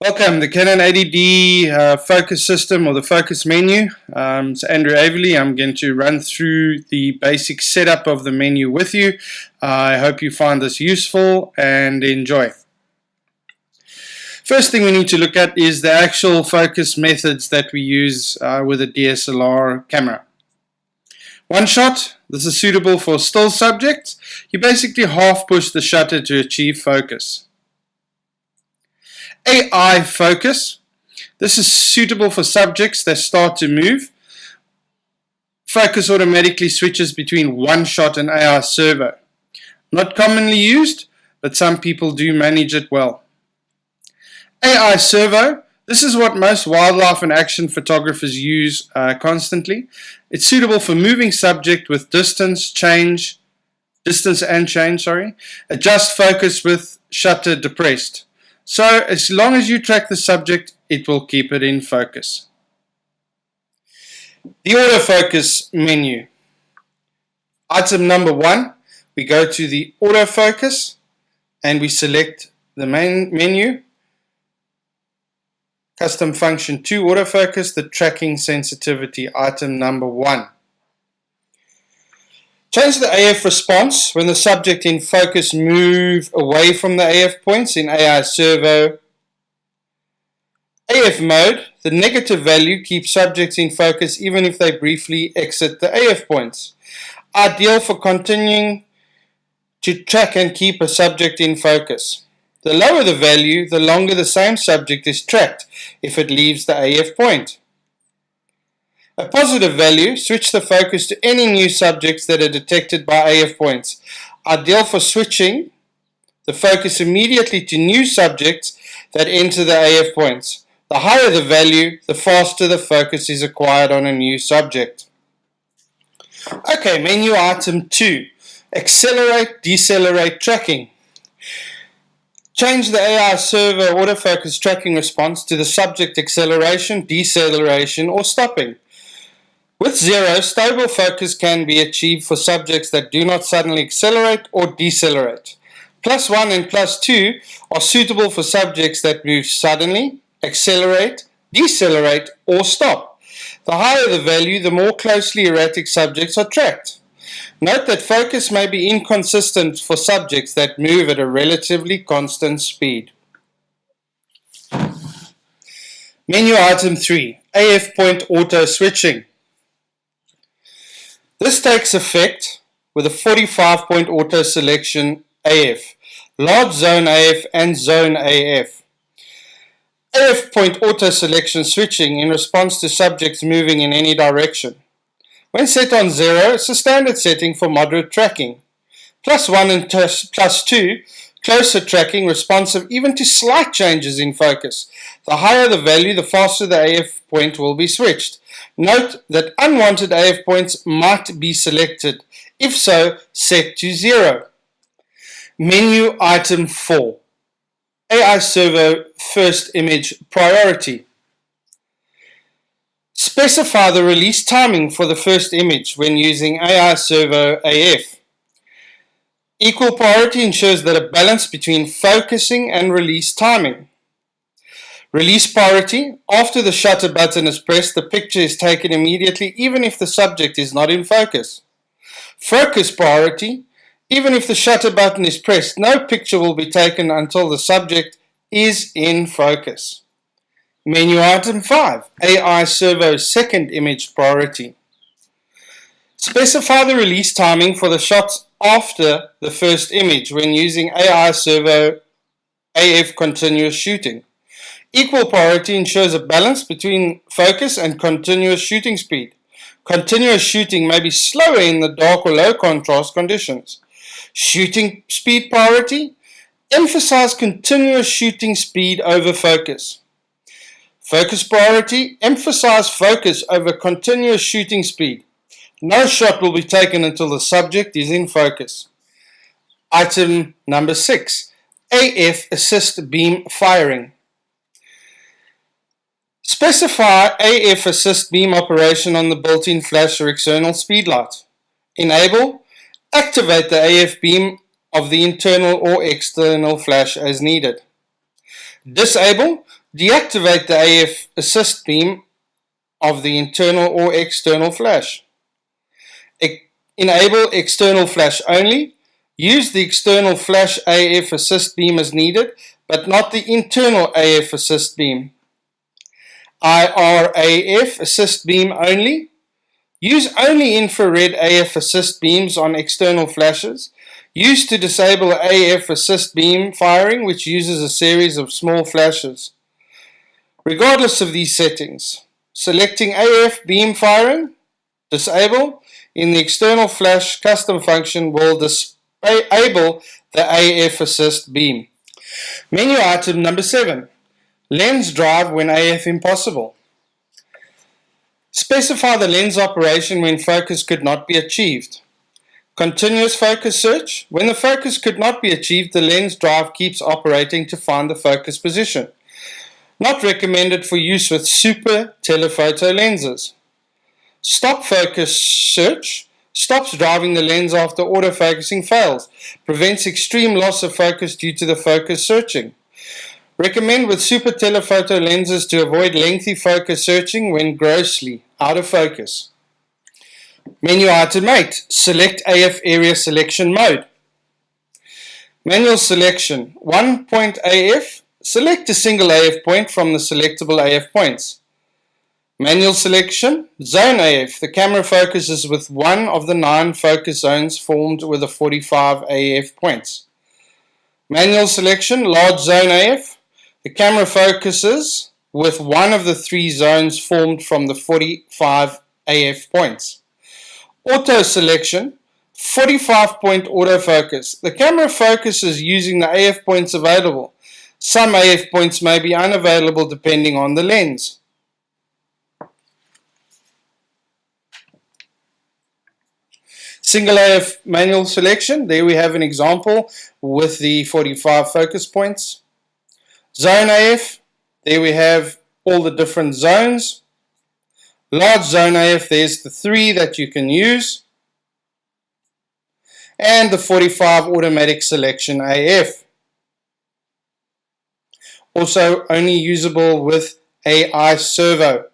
Welcome, the Canon 80D focus system or the focus menu. It's Andrew Aveley. I'm going to run through the basic setup of the menu with you. I hope you find this useful and enjoy. First thing we need to look at is the actual focus methods that we use with a DSLR camera. One shot, this is suitable for still subjects. You basically half push the shutter to achieve focus. AI focus, this is suitable for subjects that start to move. Focus automatically switches between one shot and AI servo. Not commonly used, but some people do manage it well. AI servo, this is what most wildlife and action photographers use constantly. It's suitable for moving subject with distance and change. Adjust focus with shutter depressed. So as long as you track the subject, it will keep it in focus. The autofocus menu. Item number 1, we go to the autofocus and we select the main menu. Custom function 2, autofocus, the tracking sensitivity, item number 1. Change the AF response when the subject in focus move away from the AF points in AI servo. AF mode, the negative value keeps subjects in focus even if they briefly exit the AF points. Ideal for continuing to track and keep a subject in focus. The lower the value, the longer the same subject is tracked if it leaves the AF point. A positive value, switch the focus to any new subjects that are detected by AF points. Ideal for switching the focus immediately to new subjects that enter the AF points. The higher the value, the faster the focus is acquired on a new subject. Okay, menu item 2. Accelerate, decelerate tracking. Change the AI servo autofocus tracking response to the subject acceleration, deceleration, or stopping. With 0, stable focus can be achieved for subjects that do not suddenly accelerate or decelerate. +1 and +2 are suitable for subjects that move suddenly, accelerate, decelerate, or stop. The higher the value, the more closely erratic subjects are tracked. Note that focus may be inconsistent for subjects that move at a relatively constant speed. Menu item 3, AF point auto switching. This takes effect with a 45-point auto selection AF, large zone AF and zone AF. AF point auto selection switching in response to subjects moving in any direction. When set on 0, it's a standard setting for moderate tracking. +1 and +2, closer tracking, responsive even to slight changes in focus. The higher the value, the faster the AF point will be switched. Note that unwanted AF points might be selected. If so, set to 0. Menu item 4. AI servo first image priority. Specify the release timing for the first image when using AI servo AF. Equal priority ensures that a balance between focusing and release timing. Release priority, after the shutter button is pressed, the picture is taken immediately even if the subject is not in focus. Focus priority, even if the shutter button is pressed, no picture will be taken until the subject is in focus. Menu item 5, AI servo second image priority. Specify the release timing for the shots after the first image when using AI servo AF continuous shooting. Equal priority ensures a balance between focus and continuous shooting speed. Continuous shooting may be slower in the dark or low contrast conditions. Shooting speed priority, emphasize continuous shooting speed over focus. Focus priority, emphasize focus over continuous shooting speed. No shot will be taken until the subject is in focus. Item number 6, AF assist beam firing. Specify AF assist beam operation on the built-in flash or external speed light. Enable, activate the AF beam of the internal or external flash as needed. Disable, Deactivate the AF assist beam of the internal or external flash. Enable external flash only. Use the external flash AF assist beam as needed, but not the internal AF assist beam. IRAF assist beam only. Use only infrared AF assist beams on external flashes. Use to disable AF assist beam firing, which uses a series of small flashes. Regardless of these settings, selecting AF beam firing, disable, in the external flash custom function will disable the AF assist beam. Menu item number 7. Lens drive when AF impossible. Specify the lens operation when focus could not be achieved. Continuous focus search. When the focus could not be achieved, the lens drive keeps operating to find the focus position. Not recommended for use with super telephoto lenses. Stop focus search. Stops driving the lens after autofocusing fails. Prevents extreme loss of focus due to the focus searching. Recommend with super telephoto lenses to avoid lengthy focus searching when grossly out of focus. Menu item 8. Select AF area selection mode. Manual selection. 1 point AF. Select a single AF point from the selectable AF points. Manual selection. Zone AF. The camera focuses with one of the 9 focus zones formed with the 45 AF points. Manual selection. Large zone AF. The camera focuses with one of the 3 zones formed from the 45 AF points. Auto selection. 45 point autofocus. The camera focuses using the AF points available. Some AF points may be unavailable depending on the lens. Single AF manual selection. There we have an example with the 45 focus points. Zone AF. There we have all the different zones. Large zone AF. There's the 3 that you can use. And the 45 automatic selection AF. Also only usable with AI servo.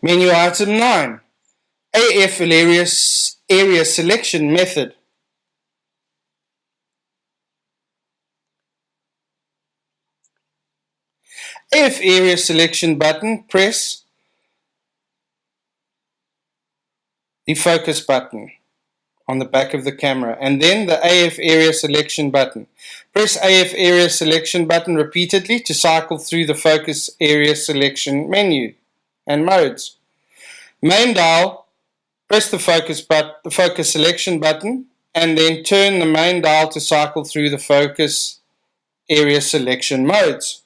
Menu item 9. AF area selection method. AF area selection button, press the focus button on the back of the camera and then the AF area selection button. Press AF area selection button repeatedly to cycle through the focus area selection menu and modes. Main dial, press the focus selection button and then turn the main dial to cycle through the focus area selection modes.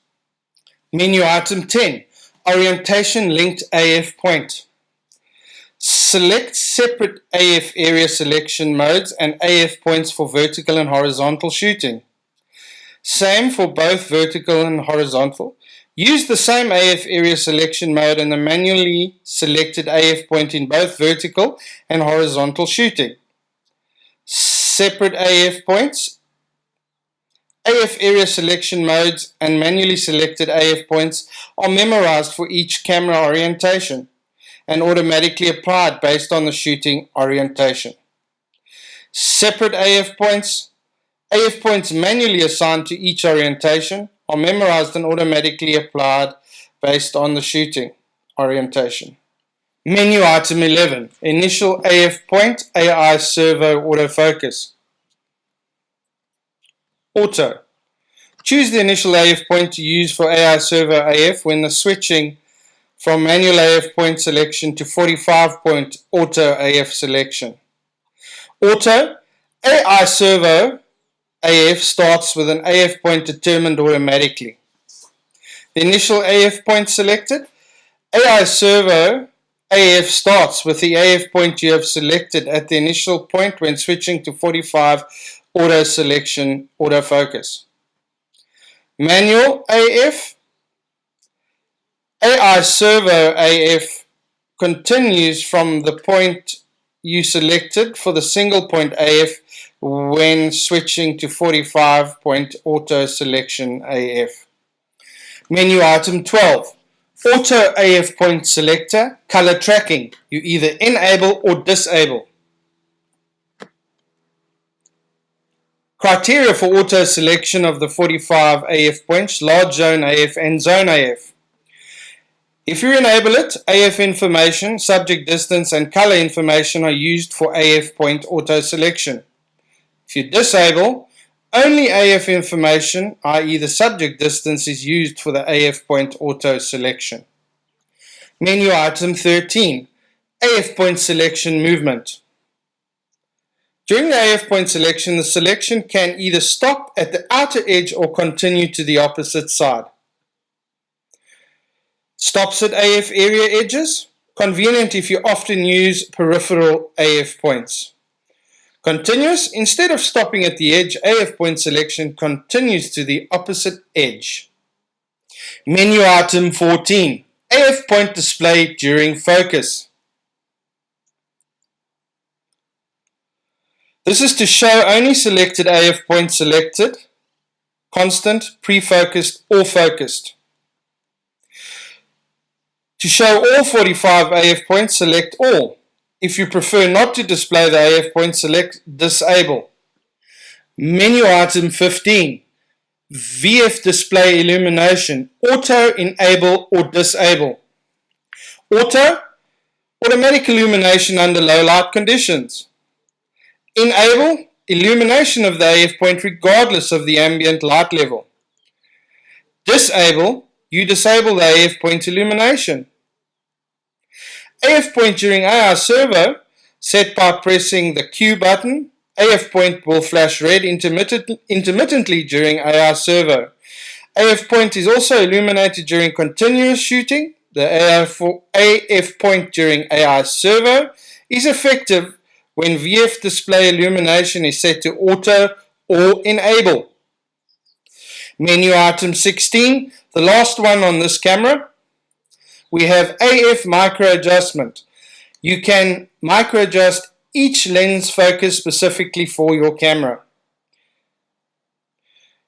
Menu item 10. Orientation linked AF point. Select separate AF area selection modes and AF points for vertical and horizontal shooting. Same for both vertical and horizontal. Use the same AF area selection mode and the manually selected AF point in both vertical and horizontal shooting. Separate AF points. AF area selection modes and manually selected AF points are memorized for each camera orientation and automatically applied based on the shooting orientation. Separate AF points. AF points manually assigned to each orientation are memorized and automatically applied based on the shooting orientation. Menu item 11. Initial AF point, AI servo autofocus. Auto. Choose the initial AF point to use for AI servo AF when the switching from manual AF point selection to 45 point auto AF selection. Auto. AI servo AF starts with an AF point determined automatically. The initial AF point selected. AI servo AF starts with the AF point you have selected at the initial point when switching to 45 auto selection autofocus. Manual AF. AI servo AF continues from the point you selected for the single point AF when switching to 45 point auto selection AF. Menu item 12. Auto AF point selector, color tracking. You either enable or disable. Criteria for auto selection of the 45 AF points, large zone AF and zone AF. If you enable it, AF information, subject distance and color information are used for AF point auto selection. If you disable, only AF information, i.e. the subject distance, is used for the AF point auto selection. Menu item 13. AF point selection movement. During the AF point selection, the selection can either stop at the outer edge or continue to the opposite side. Stops at AF area edges. Convenient if you often use peripheral AF points. Continuous. Instead of stopping at the edge, AF point selection continues to the opposite edge. Menu item 14. AF point display during focus. This is to show only selected AF points selected, constant, pre-focused, or focused. To show all 45 AF points, select all. If you prefer not to display the AF points, select disable. Menu item 15. VF display illumination, auto, enable, or disable. Auto, automatic illumination under low light conditions. Enable, illumination of the AF point regardless of the ambient light level. Disable, you disable the AF point illumination. AF point during AR servo, set by pressing the Q button. AF point will flash red intermittently during AR servo. AF point is also illuminated during continuous shooting. The AF point during AR servo is effective when VF display illumination is set to auto or enable. Menu item 16, the last one on this camera. We have AF micro adjustment. You can micro adjust each lens focus specifically for your camera.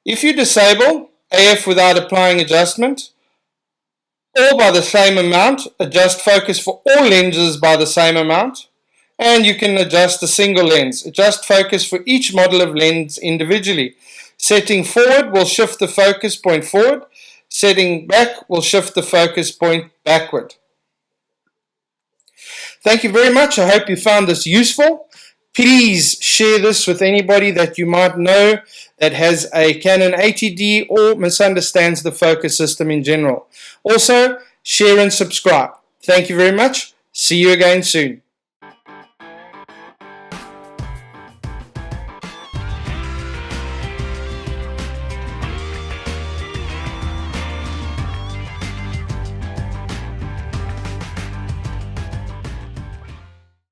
If you disable AF without applying adjustment, or by the same amount, adjust focus for all lenses by the same amount, and you can adjust a single lens. Adjust focus for each model of lens individually. Setting forward will shift the focus point forward. Setting back will shift the focus point backward. Thank you very much. I hope you found this useful. Please share this with anybody that you might know that has a Canon 80D or misunderstands the focus system in general. Also, share and subscribe. Thank you very much. See you again soon.